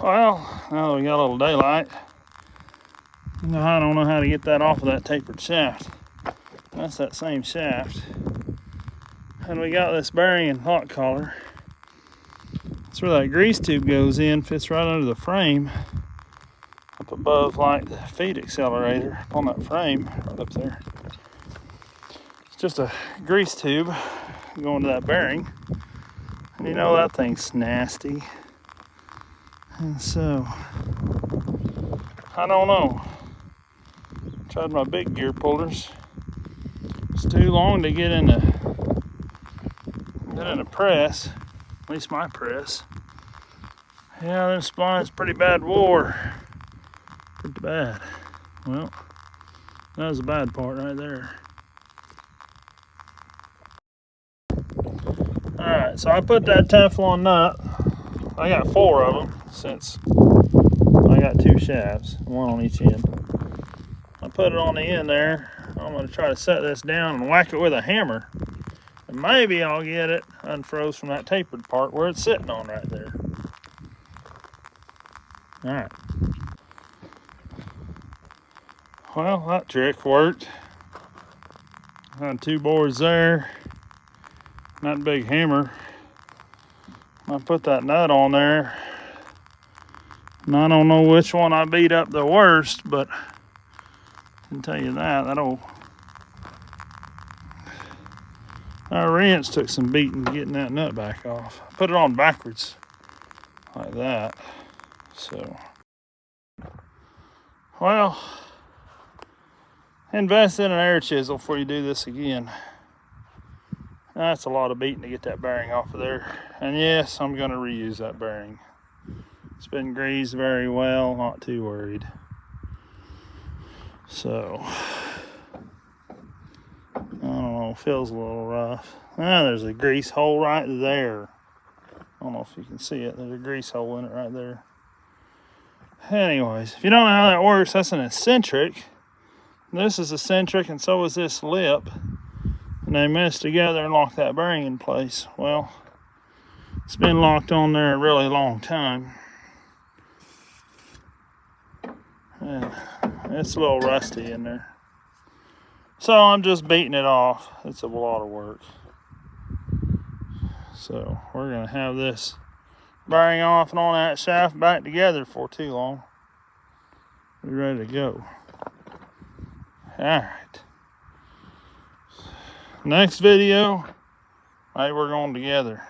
Well, now that we got a little daylight, I don't know how to get that off of that tapered shaft. That's that same shaft. And we got this bearing and hot collar. That's where that grease tube goes in, fits right under the frame, up above like the feed accelerator on that frame right up there. It's just a grease tube going to that bearing. And you know that thing's nasty. And so, I don't know. Tried my big gear pullers. It's too long to get in the press, at least my press. Yeah, them splines pretty bad wore. Pretty bad. Well, that was the bad part right there. Alright, so I put that Teflon nut. I got 4 of them since I got 2 shafts, one on each end. I put it on the end there. I'm going to try to set this down and whack it with a hammer. And maybe I'll get it unfroze from that tapered part where it's sitting on right there. Alright. Well, that trick worked. I had 2 boards there. That big hammer. I put that nut on there. And I don't know which one I beat up the worst, but I can tell you that our wrench took some beating getting that nut back off. I put it on backwards like that. So, well, invest in an air chisel before you do this again. That's a lot of beating to get that bearing off of there. And yes, I'm going to reuse that bearing. It's been greased very well, not too worried. So, I don't know, feels a little rough. There's a grease hole right there. I don't know if you can see it. There's a grease hole in it right there. Anyways, if you don't know how that works, that's an eccentric. This is eccentric, and so is this lip. And they mesh together and lock that bearing in place. Well, it's been locked on there a really long time. And it's a little rusty in there. So I'm just beating it off. It's a lot of work. So we're going to have this bearing off and on that shaft back together for too long. We're ready to go. Alright. Next video, maybe we're going together.